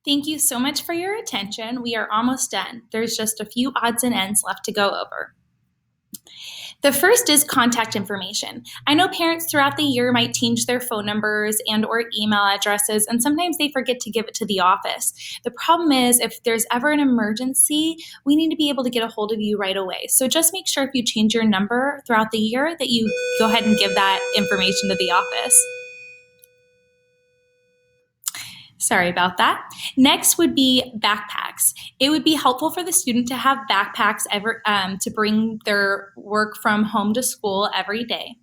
Thank you so much for your attention. We are almost done. There's just a few odds and ends left to go over. The first is contact information. I know parents throughout the year might change their phone numbers and or email addresses, and sometimes they forget to give it to the office. The problem is if there's ever an emergency, we need to be able to get a hold of you right away. So just make sure if you change your number throughout the year that you go ahead and give that information to the office. Sorry about that. Next would be backpacks. It would be helpful for the student to have backpacks to bring their work from home to school every day.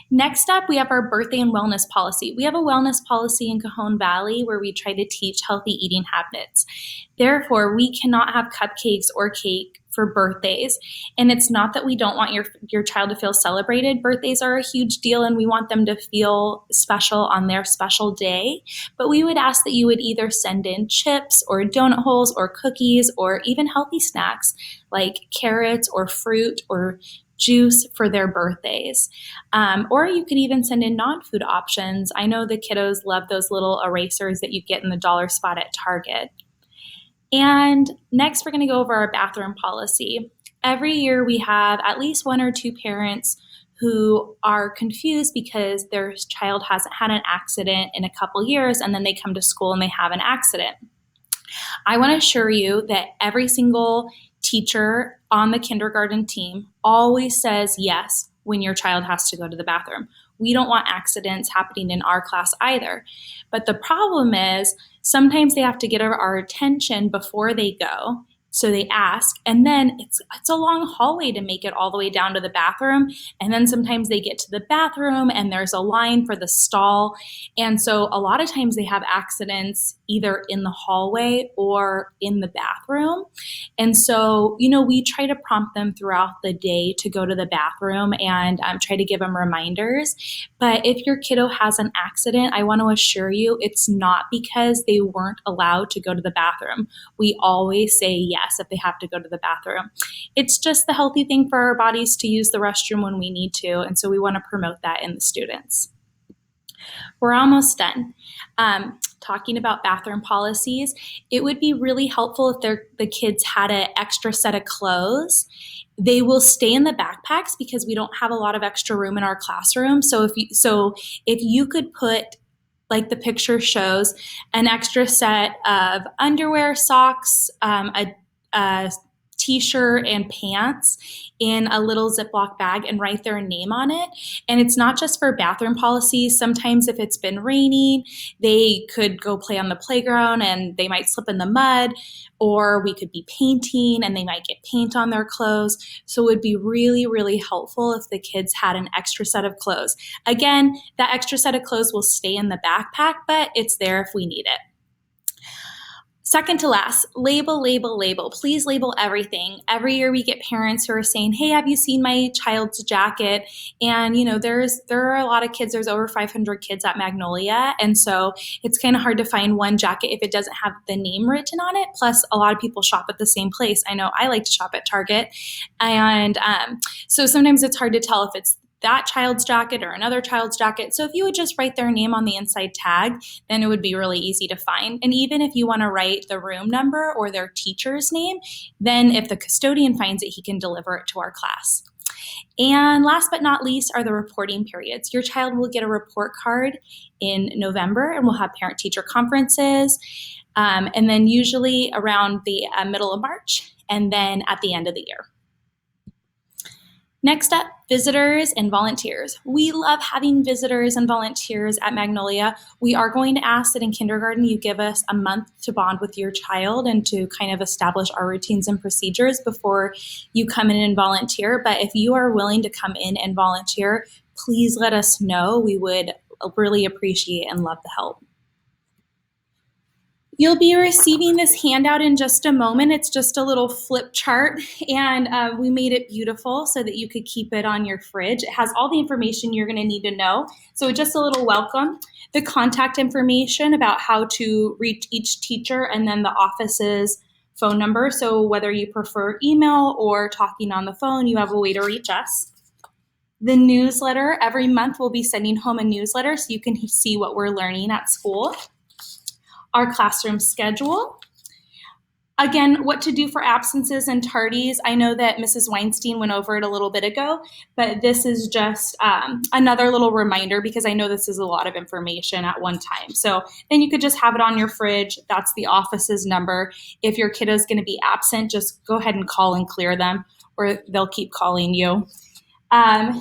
Next up, we have our birthday and wellness policy. We have a wellness policy in Cajon Valley where we try to teach healthy eating habits. Therefore, we cannot have cupcakes or cake for birthdays. And it's not that we don't want your child to feel celebrated. Birthdays are a huge deal and we want them to feel special on their special day. But we would ask that you would either send in chips or donut holes or cookies or even healthy snacks like carrots or fruit or juice for their birthdays. Or you could even send in non-food options. I know the kiddos love those little erasers that you get in the dollar spot at Target. And next, we're going to go over our bathroom policy. Every year, we have at least one or two parents who are confused because their child hasn't had an accident in a couple years, and then they come to school and they have an accident. I want to assure you that every single teacher on the kindergarten team always says yes when your child has to go to the bathroom. We don't want accidents happening in our class either. But the problem is sometimes they have to get our attention before they go. So they ask, and then it's a long hallway to make it all the way down to the bathroom. And then sometimes they get to the bathroom and there's a line for the stall. And so a lot of times they have accidents either in the hallway or in the bathroom. And so, we try to prompt them throughout the day to go to the bathroom and try to give them reminders. But if your kiddo has an accident, I want to assure you it's not because they weren't allowed to go to the bathroom. We always say yes if they have to go to the bathroom. It's just the healthy thing for our bodies to use the restroom when we need to, and so we want to promote that in the students. We're almost done. Talking about bathroom policies, it would be really helpful if the kids had an extra set of clothes. They will stay in the backpacks because we don't have a lot of extra room in our classroom. So if you could put, like the picture shows, an extra set of underwear, socks, a t-shirt and pants in a little Ziploc bag and write their name on it. And it's not just for bathroom policies. Sometimes if it's been raining, they could go play on the playground and they might slip in the mud, or we could be painting and they might get paint on their clothes. So it would be really, really helpful if the kids had an extra set of clothes. Again, that extra set of clothes will stay in the backpack, but it's there if we need it. Second to last, label, label, label. Please label everything. Every year we get parents who are saying, hey, have you seen my child's jacket? And, there are a lot of kids. There's over 500 kids at Magnolia. And so it's kind of hard to find one jacket if it doesn't have the name written on it. Plus, a lot of people shop at the same place. I know I like to shop at Target. And so sometimes it's hard to tell if it's that child's jacket or another child's jacket. So if you would just write their name on the inside tag, then it would be really easy to find. And even if you want to write the room number or their teacher's name, then if the custodian finds it, he can deliver it to our class. And last but not least are the reporting periods. Your child will get a report card in November and we'll have parent-teacher conferences. And then usually around the middle of March and then at the end of the year. Next up, visitors and volunteers. We love having visitors and volunteers at Magnolia. We are going to ask that in kindergarten you give us a month to bond with your child and to kind of establish our routines and procedures before you come in and volunteer. But if you are willing to come in and volunteer, please let us know. We would really appreciate and love the help. You'll be receiving this handout in just a moment. It's just a little flip chart, and we made it beautiful so that you could keep it on your fridge. It has all the information you're going to need to know. So just a little welcome, the contact information about how to reach each teacher, and then the office's phone number. So whether you prefer email or talking on the phone, you have a way to reach us. The newsletter, every month we'll be sending home a newsletter so you can see what we're learning at school. our classroom schedule. Again, what to do for absences and tardies. I know that Mrs. Weinstein went over it a little bit ago, but this is just another little reminder because I know this is a lot of information at one time. So then you could just have it on your fridge. That's the office's number. If your kiddo is going to be absent, just go ahead and call and clear them, or they'll keep calling you.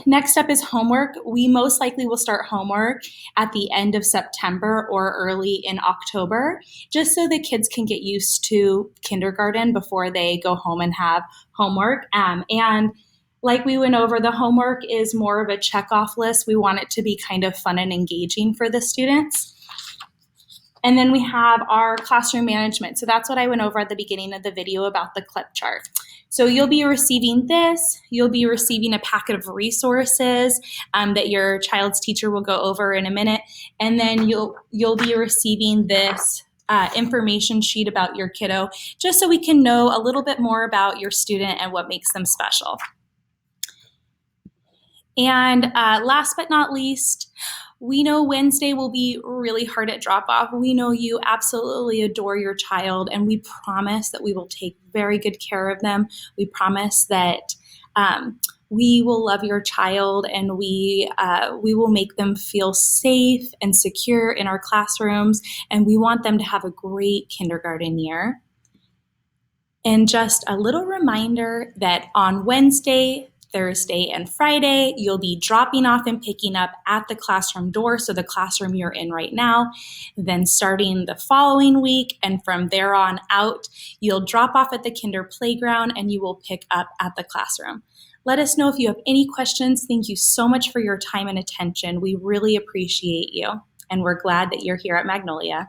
Next up is homework. We most likely will start homework at the end of September or early in October, just so the kids can get used to kindergarten before they go home and have homework. And like we went over, the homework is more of a check-off list. We want it to be kind of fun and engaging for the students. And then we have our classroom management. So that's what I went over at the beginning of the video about the clip chart. So you'll be receiving this. You'll be receiving a packet of resources that your child's teacher will go over in a minute. And then you'll be receiving this information sheet about your kiddo, just so we can know a little bit more about your student and what makes them special. And last but not least, we know Wednesday will be really hard at drop-off. We know you absolutely adore your child, and we promise that we will take very good care of them. We promise that we will love your child, and we will make them feel safe and secure in our classrooms, and we want them to have a great kindergarten year. And just a little reminder that on Wednesday, Thursday, and Friday, you'll be dropping off and picking up at the classroom door, so the classroom you're in right now. Then starting the following week, and from there on out, you'll drop off at the kinder playground and you will pick up at the classroom. Let us know if you have any questions. Thank you so much for your time and attention. We really appreciate you, and we're glad that you're here at Magnolia.